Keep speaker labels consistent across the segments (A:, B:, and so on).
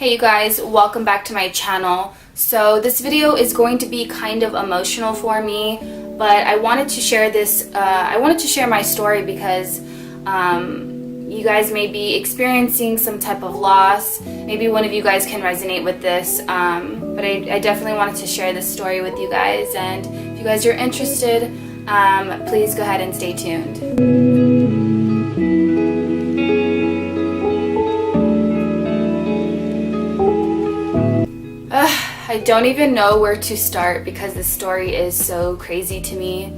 A: Hey you guys, welcome back to my channel. So this video is going to be kind of emotional for me, but I wanted to share this, I wanted to share my story because you guys may be experiencing some type of loss. Maybe one of you guys can resonate with this, but I definitely wanted to share this story with you guys, and if you guys are interested, please go ahead and stay tuned. I don't even know where to start because this story is so crazy to me.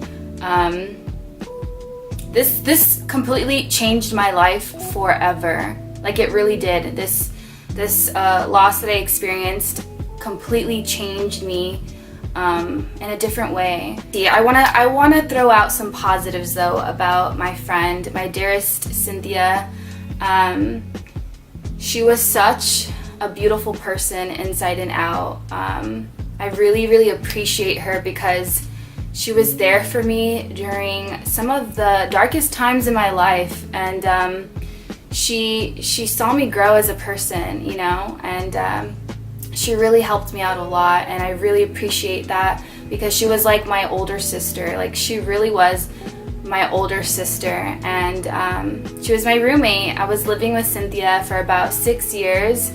A: This completely changed my life forever. Like, it really did. This loss that I experienced completely changed me in a different way. See, I wanna throw out some positives though about my friend, my dearest Cynthia. She was such a beautiful person inside and out. I really appreciate her because she was there for me during some of the darkest times in my life, and she saw me grow as a person, you know, and she really helped me out a lot, and I really appreciate that because she was like my older sister. Like, she really was my older sister, and she was my roommate. I was living with Cynthia for about 6 years,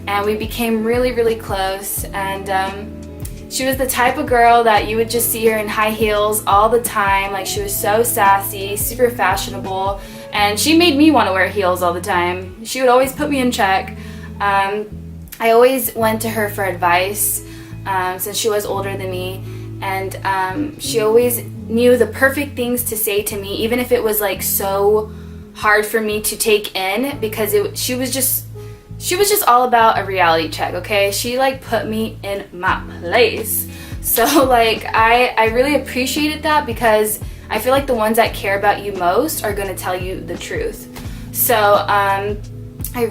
A: and we became really close, and she was the type of girl that you would just see her in high heels all the time. Like, she was so sassy, super fashionable, and she made me want to wear heels all the time. She would always put me in check. I always went to her for advice since she was older than me, and she always knew the perfect things to say to me, even if it was like so hard for me to take in, because she was just all about a reality check, okay? She like put me in my place. So like I really appreciated that because I feel like the ones that care about you most are gonna tell you the truth. So I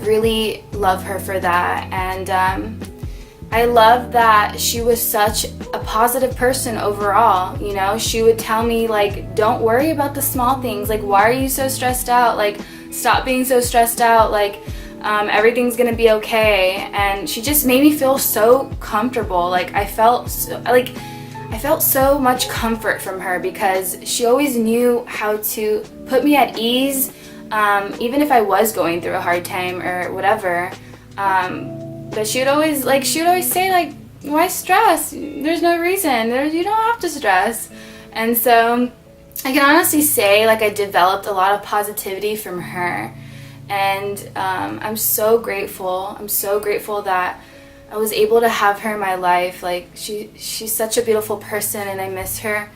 A: really love her for that, and I love that she was such a positive person overall. You know, she would tell me like, don't worry about the small things. Like, why are you so stressed out? Like, stop being so stressed out. Like, everything's gonna be okay. And she just made me feel so comfortable. Like, I felt so much comfort from her because she always knew how to put me at ease, even if I was going through a hard time or whatever. But she would always say like, why stress? There's no reason. You don't have to stress. And so I can honestly say like I developed a lot of positivity from her. And I'm so grateful. I'm so grateful that I was able to have her in my life. Like, she's such a beautiful person, and I miss her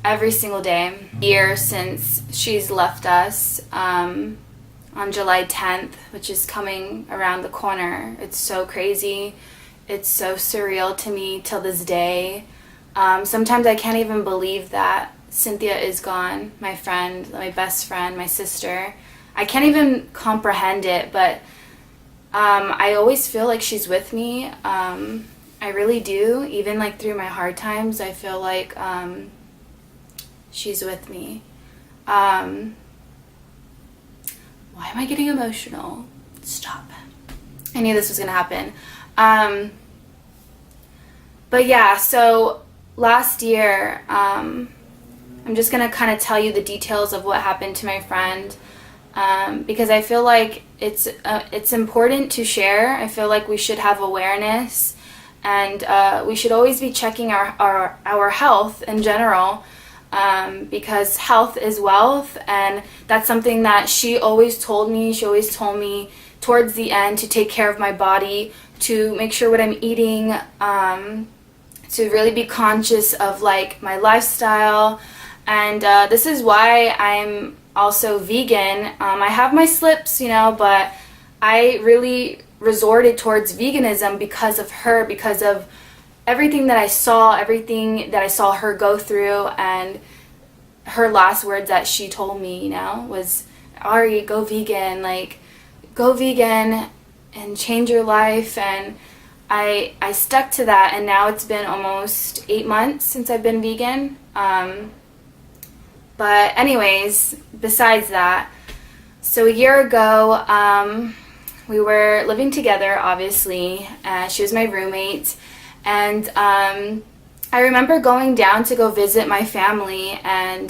A: every single day. Year since she's left us on July 10th, which is coming around the corner. It's so crazy. It's so surreal to me till this day. Sometimes I can't even believe that Cynthia is gone, my friend, my best friend, my sister. I can't even comprehend it, but I always feel like she's with me. I really do. Even like through my hard times, I feel like she's with me. Why am I getting emotional? Stop. I knew this was gonna happen. But yeah, so last year, I'm just gonna kind of tell you the details of what happened to my friend. Because I feel like it's important to share. I feel like we should have awareness, and we should always be checking our health in general, because health is wealth, and that's something that she always told me. She always told me towards the end to take care of my body, to make sure what I'm eating, to really be conscious of like my lifestyle, and this is why I'm also vegan. I have my slips, you know, but I really resorted towards veganism because of her, because of everything that I saw her go through, and her last words that she told me, you know, was, Ari, go vegan, like, go vegan and change your life. And I stuck to that, and now it's been almost 8 months since I've been vegan. But anyways, besides that, so a year ago, we were living together, obviously. She was my roommate, and I remember going down to go visit my family, and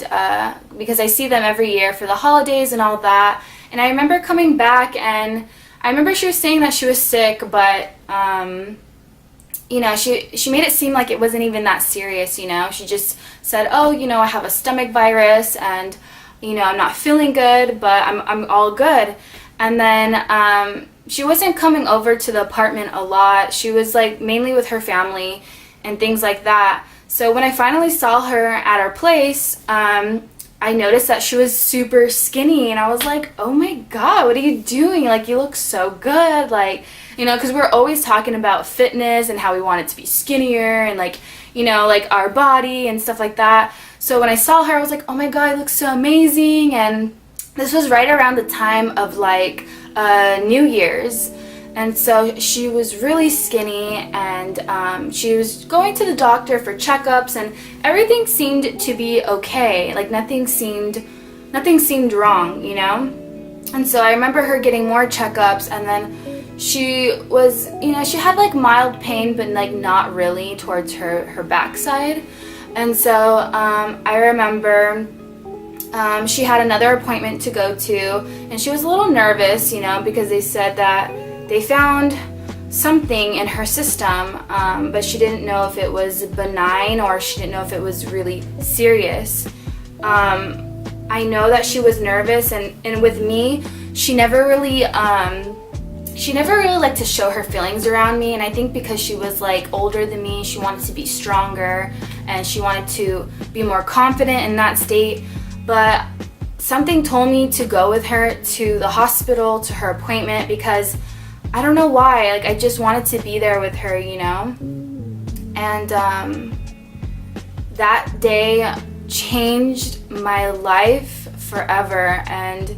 A: because I see them every year for the holidays and all that. And I remember coming back, and I remember she was saying that she was sick, but you know, she made it seem like it wasn't even that serious. You know, she just said, oh, you know, I have a stomach virus, and you know, I'm not feeling good, but I'm all good. And then she wasn't coming over to the apartment a lot. She was like mainly with her family and things like that. So when I finally saw her at our place, I noticed that she was super skinny, and I was like, oh my God, what are you doing? Like, you look so good. Like, you know, because we're always talking about fitness and how we want it to be skinnier and like, you know, like our body and stuff like that. So when I saw her, I was like, oh my God, you look so amazing. And this was right around the time of like New Year's. And so she was really skinny, and she was going to the doctor for checkups, and everything seemed to be okay. Like nothing seemed wrong, you know? And so I remember her getting more checkups, and then she was, you know, she had like mild pain, but like not really towards her backside. And so I remember she had another appointment to go to, and she was a little nervous, you know, because they said that they found something in her system, but she didn't know if it was benign or she didn't know if it was really serious. I know that she was nervous, and with me, she never really liked to show her feelings around me. And I think because she was like older than me, she wanted to be stronger and she wanted to be more confident in that state. But something told me to go with her to the hospital, to her appointment, because I don't know why, like I just wanted to be there with her, you know? And that day changed my life forever, and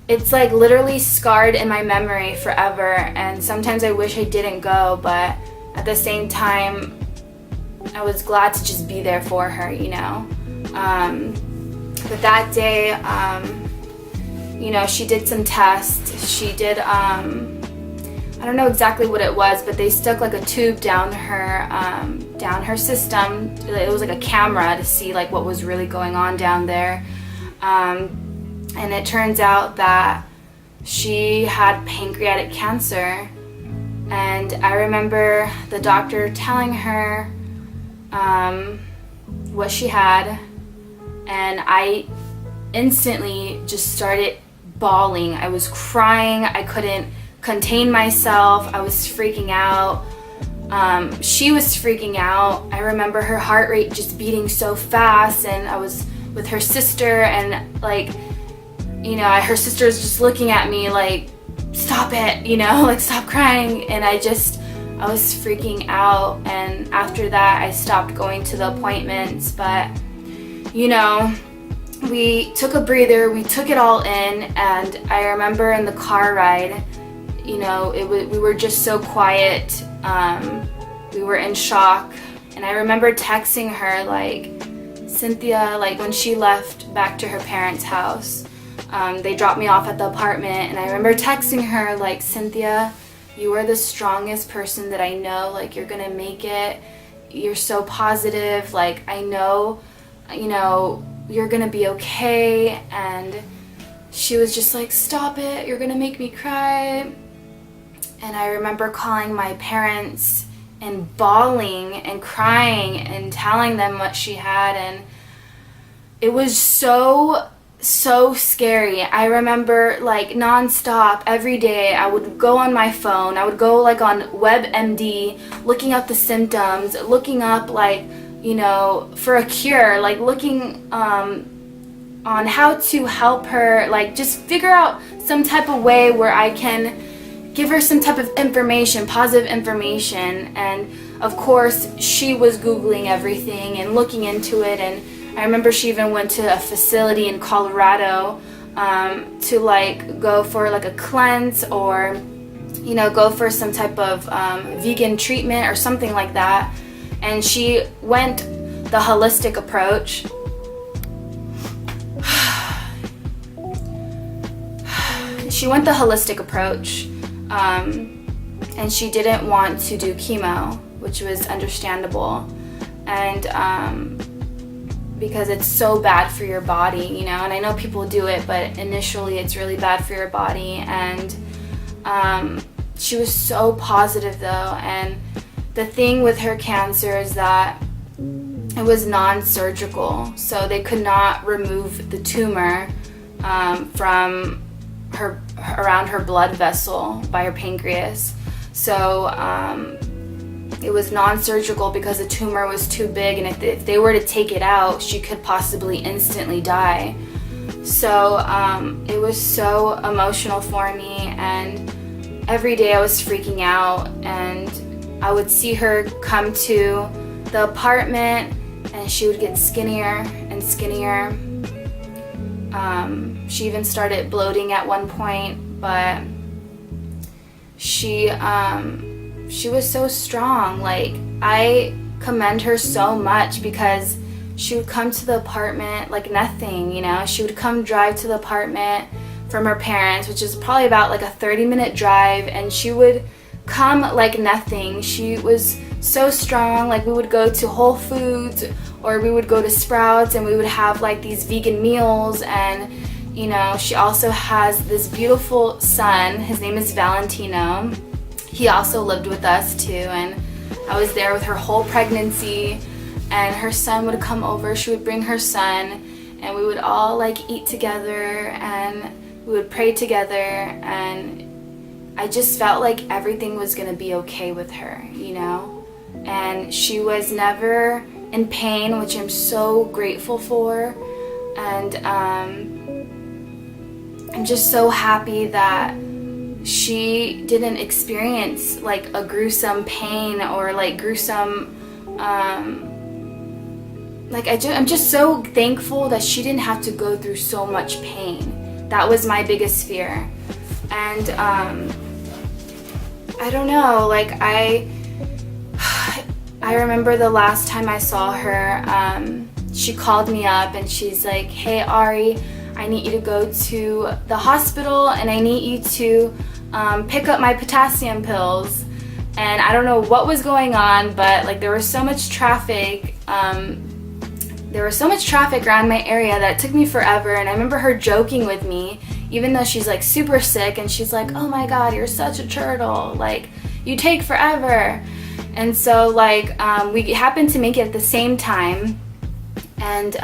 A: it's like literally scarred in my memory forever. And sometimes I wish I didn't go, but at the same time, I was glad to just be there for her, you know? But that day, you know, she did some tests. She did, I don't know exactly what it was, but they stuck like a tube down her system. It was like a camera to see like what was really going on down there. And it turns out that she had pancreatic cancer. And I remember the doctor telling her what she had, and I instantly just started bawling. I was crying. I couldn't contain myself. I was freaking out. She was freaking out. I remember her heart rate just beating so fast, and I was with her sister, and like, you know, her sister was just looking at me like, stop it, you know, like stop crying. And I was freaking out. And after that, I stopped going to the appointments. But you know, we took a breather, we took it all in, and I remember in the car ride, you know, we were just so quiet. We were in shock, and I remember texting her like, Cynthia, like when she left back to her parents' house, they dropped me off at the apartment, and I remember texting her like, Cynthia, you are the strongest person that I know. Like, you're gonna make it. You're so positive. Like, I know, you know, you're gonna be okay. And she was just like, stop it, you're gonna make me cry. And I remember calling my parents and bawling and crying and telling them what she had, and it was so scary. I remember like nonstop every day I would go on my phone, I would go like on WebMD, looking up the symptoms, looking up like, you know, for a cure, like looking on how to help her, like just figure out some type of way where I can give her some type of information, positive information. And of course she was Googling everything and looking into it, and I remember she even went to a facility in Colorado to like go for like a cleanse, or you know, go for some type of vegan treatment or something like that. And she went the holistic approach. She went the holistic approach. And she didn't want to do chemo, which was understandable. And because it's so bad for your body, you know, and I know people do it, but initially it's really bad for your body. And she was so positive though, and the thing with her cancer is that it was non-surgical, so they could not remove the tumor from her, around her blood vessel by her pancreas. So it was non-surgical because the tumor was too big, and if they were to take it out, she could possibly instantly die. So it was so emotional for me, and every day I was freaking out, and I would see her come to the apartment and she would get skinnier and skinnier. She even started bloating at one point, but she was so strong. Like, I commend her so much because she would come to the apartment like nothing, you know. She would come drive to the apartment from her parents, which is probably about like a 30-minute drive, and she would come like nothing. She was so strong. Like, we would go to Whole Foods or we would go to Sprouts and we would have like these vegan meals. And you know, she also has this beautiful son. His name is Valentino. He also lived with us too, and I was there with her whole pregnancy. And her son would come over. She would bring her son, and we would all like eat together and we would pray together. And I just felt like everything was gonna be okay with her, you know. And she was never in pain, which I'm so grateful for. And I'm just so happy that she didn't experience like a gruesome pain or like gruesome I'm just so thankful that she didn't have to go through so much pain. That was my biggest fear. And I don't know, like I remember the last time I saw her, she called me up and she's like, "Hey Ari, I need you to go to the hospital and I need you to pick up my potassium pills." And I don't know what was going on, but like there was so much traffic. There was so much traffic around my area that it took me forever. And I remember her joking with me, even though she's like super sick, and she's like, "Oh my God, you're such a turtle. Like, you take forever." And so like we happened to make it at the same time, and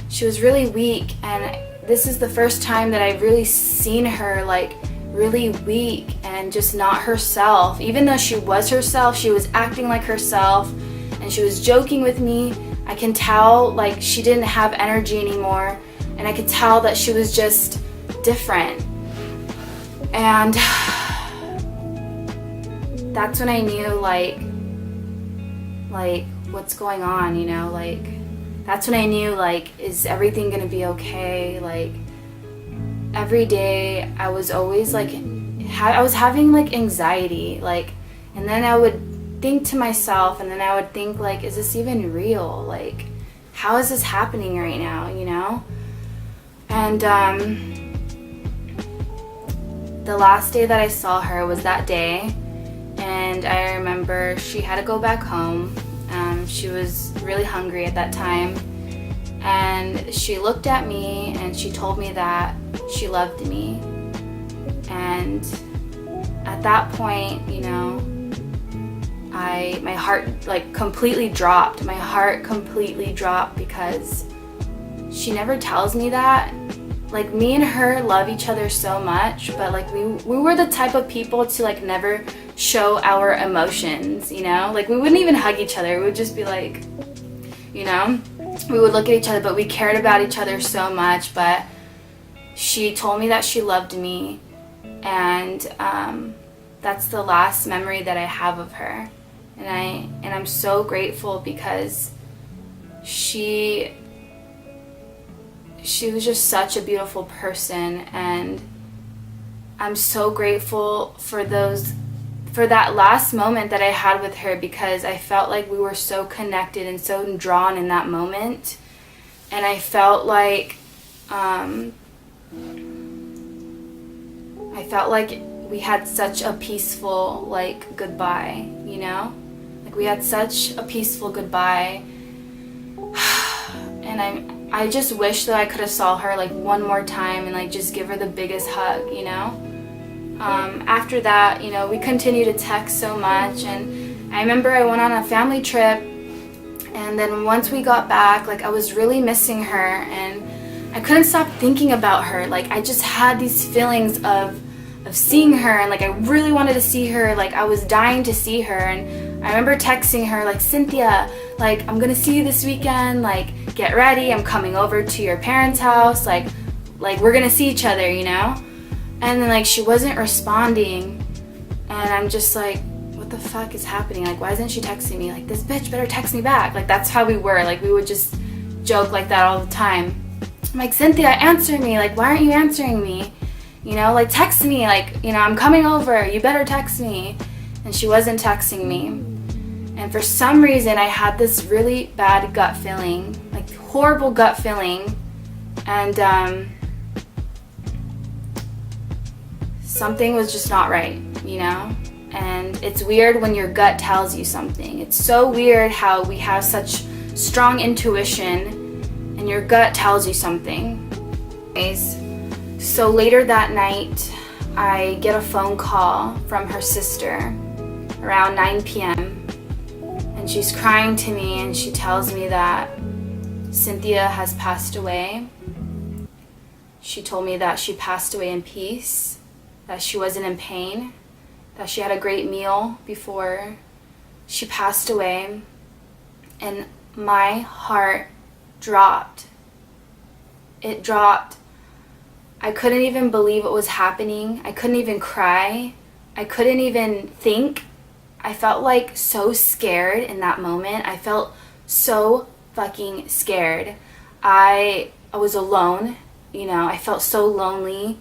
A: she was really weak. And this is the first time that I've really seen her like really weak and just not herself. Even though she was herself, she was acting like herself, and she was joking with me. I can tell like she didn't have energy anymore, and I could tell that she was just different. And that's when I knew like what's going on, you know, like that's when I knew like, is everything gonna be okay? Like every day I was always like I was having like anxiety, like, and then I would think to myself, and then I would think like, is this even real? Like, how is this happening right now, you know? And the last day that I saw her was that day, and I remember she had to go back home. She was really hungry at that time, and she looked at me and she told me that she loved me. And at that point, you know, my heart like completely dropped. My heart completely dropped because she never tells me that. Like, me and her love each other so much, but like we were the type of people to like never show our emotions, you know? Like, we wouldn't even hug each other. We would just be like, you know, we would look at each other, but we cared about each other so much. But she told me that she loved me, and that's the last memory that I have of her. And I'm so grateful because she was just such a beautiful person, and I'm so grateful for that last moment that I had with her, because I felt like we were so connected and so drawn in that moment. And I felt like we had such a peaceful, like, goodbye, you know? Like, we had such a peaceful goodbye. And I just wish that I could have saw her, like, one more time and, like, just give her the biggest hug, you know? After that, you know, we continued to text so much, and I remember I went on a family trip, and then once we got back, like, I was really missing her, and I couldn't stop thinking about her. Like, I just had these feelings of seeing her, and, like, I really wanted to see her. Like, I was dying to see her, and I remember texting her, like, Cynthia, like, I'm gonna see you this weekend, like, get ready, I'm coming over to your parents' house, like, we're gonna see each other, you know? And then, like, she wasn't responding, and I'm just like, what the fuck is happening? Like, why isn't she texting me? Like, this bitch better text me back. Like, that's how we were. Like, we would just joke like that all the time. I'm like, Cynthia, answer me. Like, why aren't you answering me? You know, like, text me. Like, you know, I'm coming over. You better text me. And she wasn't texting me. And for some reason, I had this really bad gut feeling, like, horrible gut feeling. And, something was just not right, you know? And it's weird when your gut tells you something. It's so weird how we have such strong intuition and your gut tells you something. Anyways, so later that night, I get a phone call from her sister around 9 p.m. And she's crying to me, and she tells me that Cynthia has passed away. She told me that she passed away in peace, that she wasn't in pain, that she had a great meal before she passed away. And my heart dropped. It dropped. I couldn't even believe what was happening. I couldn't even cry. I couldn't even think. I felt like so scared in that moment. I felt so fucking scared. I was alone, you know, I felt so lonely.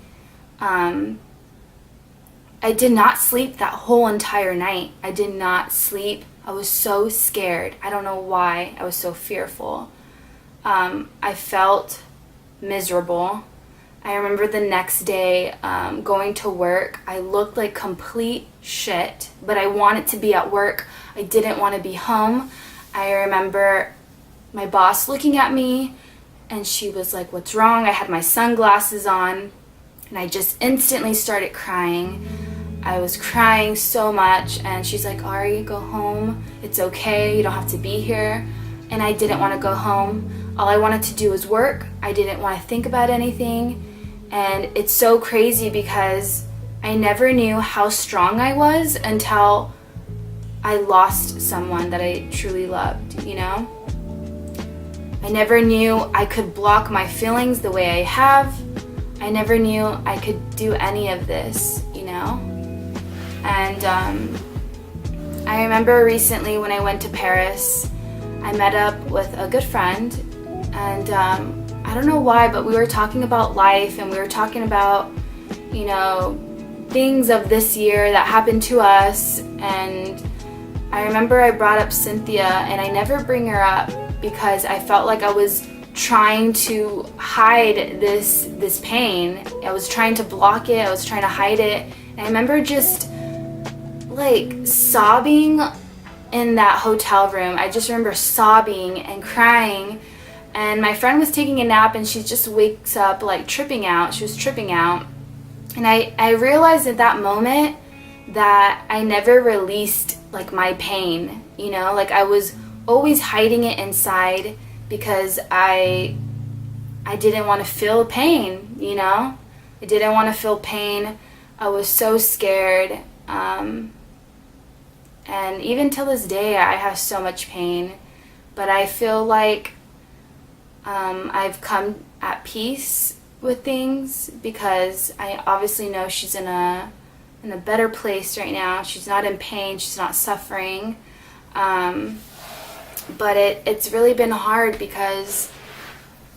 A: I did not sleep that whole entire night. I did not sleep. I was so scared. I don't know why. I was so fearful. I felt miserable. I remember the next day going to work. I looked like complete shit, but I wanted to be at work. I didn't want to be home. I remember my boss looking at me, and she was like, "What's wrong?" I had my sunglasses on, and I just instantly started crying. I was crying so much, and she's like, "Ari, go home. It's okay. You don't have to be here." And I didn't want to go home. All I wanted to do was work. I didn't want to think about anything. And it's so crazy because I never knew how strong I was until I lost someone that I truly loved, you know? I never knew I could block my feelings the way I have. I never knew I could do any of this, you know? And I remember recently when I went to Paris, I met up with a good friend, and I don't know why, but we were talking about life, and we were talking about, you know, things of this year that happened to us. And I remember I brought up Cynthia, and I never bring her up because I felt like I was trying to hide this pain. I was trying to block it. I was trying to hide it. And I remember just like sobbing in that hotel room. I just remember sobbing and crying. And my friend was taking a nap, and she just wakes up like tripping out. She was tripping out. And I realized at that moment that I never released like my pain, you know, like I was always hiding it inside because I didn't want to feel pain, you know? I didn't want to feel pain. I was so scared. And even till this day, I have so much pain. But I feel like I've come at peace with things because I obviously know she's in a better place right now. She's not in pain. She's not suffering. But it's really been hard because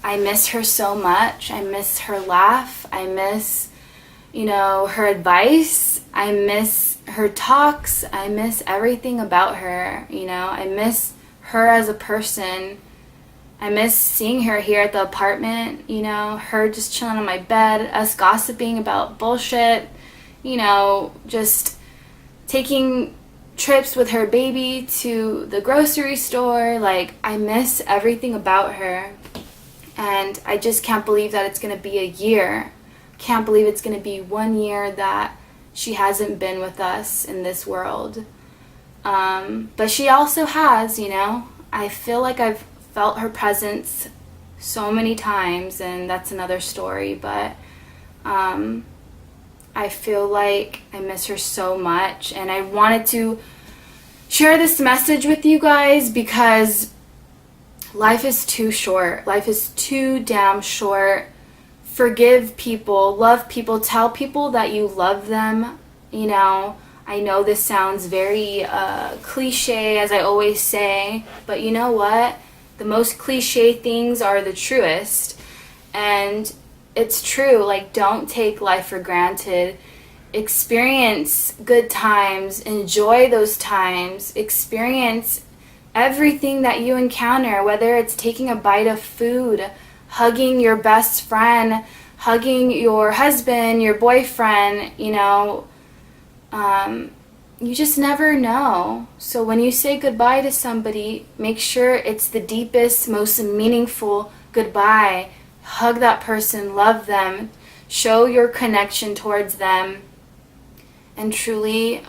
A: I miss her so much. I miss her laugh. I miss, you know, her advice. I miss her talks. I miss everything about her, you know. I miss her as a person. I miss seeing her here at the apartment, you know, her just chilling on my bed, us gossiping about bullshit, just taking trips with her baby to the grocery store. Like, I miss everything about her. And I just can't believe that it's going to be a year. Can't believe it's going to be 1 year that she hasn't been with us in this world. But she also has, I feel like I've felt her presence so many times, and that's another story. But I feel like I miss her so much, and I wanted to share this message with you guys because life is too short. Life is too damn short. Forgive people, love people, tell people that you love them. I know this sounds very cliche, as I always say, but you know what? The most cliche things are the truest. And it's true. Like, don't take life for granted. Experience good times. Enjoy those times. Experience everything that you encounter, whether it's taking a bite of food, hugging your best friend, hugging your husband, your boyfriend, you just never know. So when you say goodbye to somebody, make sure it's the deepest, most meaningful goodbye. Hug that person, love them, show your connection towards them, and truly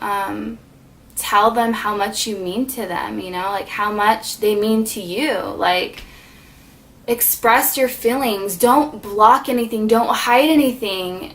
A: tell them how much you mean to them, like how much they mean to you. Like, express your feelings. Don't block anything. Don't hide anything,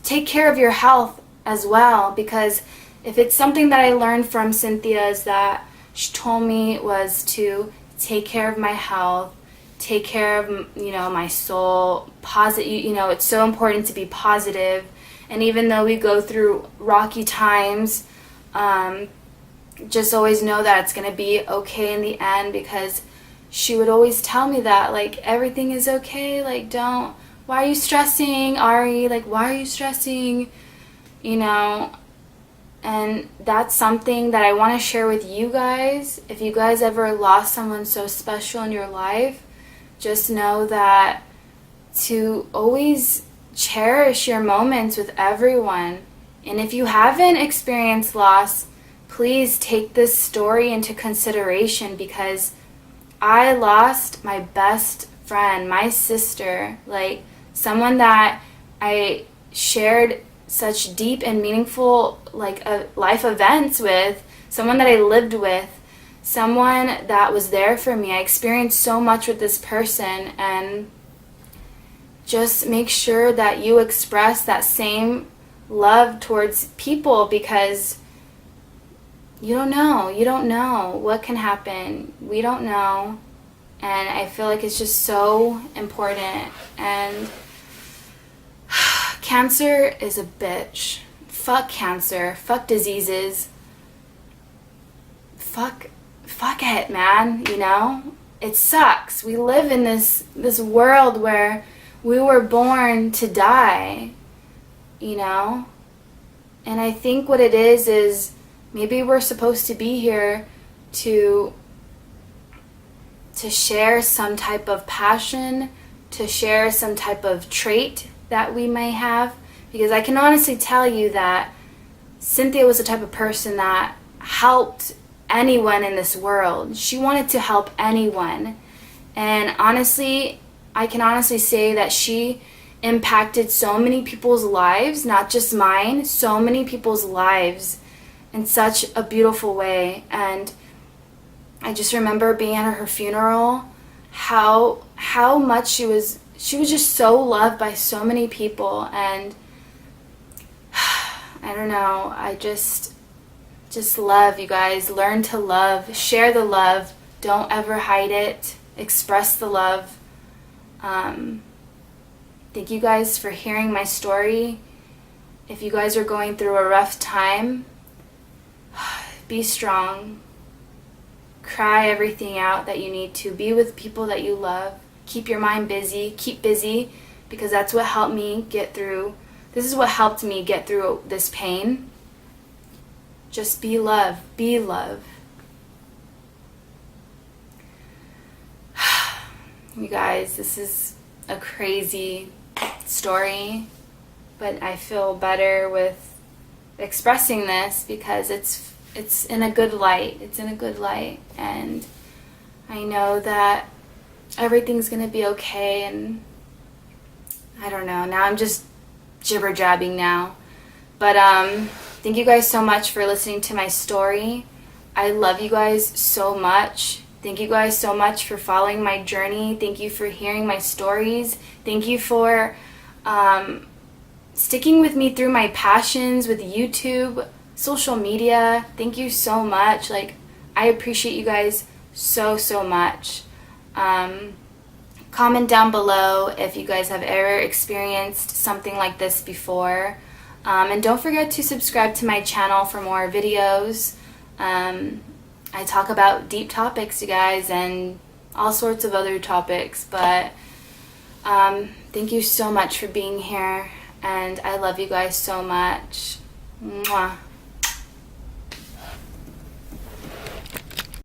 A: Take care of your health as well, because if it's something that I learned from Cynthia is that she told me was to take care of my health, take care of, my soul, it's so important to be positive. And even though we go through rocky times, just always know that it's going to be okay in the end, because she would always tell me that, like, everything is okay, like, why are you stressing, Ari, like, why are you stressing, and that's something that I want to share with you guys. If you guys ever lost someone so special in your life, just know that to always cherish your moments with everyone. And if you haven't experienced loss, please take this story into consideration, because I lost my best friend, my sister, like someone that I shared such deep and meaningful life events with, someone that I lived with, someone that was there for me. I experienced so much with this person, and just make sure that you express that same love towards people, because you don't know what can happen. We don't know. And I feel like it's just so important. And cancer is a bitch. Fuck cancer. Fuck diseases. Fuck it, man. It sucks. We live in this world where we were born to die. And I think what it is maybe we're supposed to be here to share some type of passion, to share some type of trait that we may have. Because I can honestly tell you that Cynthia was the type of person that helped anyone in this world. She wanted to help anyone. And honestly, I can honestly say that she impacted so many people's lives, not just mine, so many people's lives in such a beautiful way. And I just remember being at her funeral, how much she was just so loved by so many people. And I don't know, I just love, you guys. Learn to love, share the love, don't ever hide it, express the love. Thank you guys for hearing my story. If you guys are going through a rough time, be strong. Cry everything out that you need to. Be with people that you love. Keep your mind busy. Keep busy, because that's what helped me get through. This is what helped me get through this pain. Just be love. Be love. You guys, this is a crazy story. but I feel better with expressing this because it's in a good light. It's in a good light, and I know that everything's gonna be okay. And I don't know, now I'm just jibber jabbing now, but thank you guys so much for listening to my story. I love you guys so much. Thank you guys so much for following my journey. Thank you for hearing my stories. Thank you for sticking with me through my passions with YouTube, social media. Thank you so much. Like, I appreciate you guys so much. Comment down below if you guys have ever experienced something like this before. And don't forget to subscribe to my channel for more videos. I talk about deep topics, you guys, and all sorts of other topics. But thank you so much for being here, and I love you guys so much. Mwah.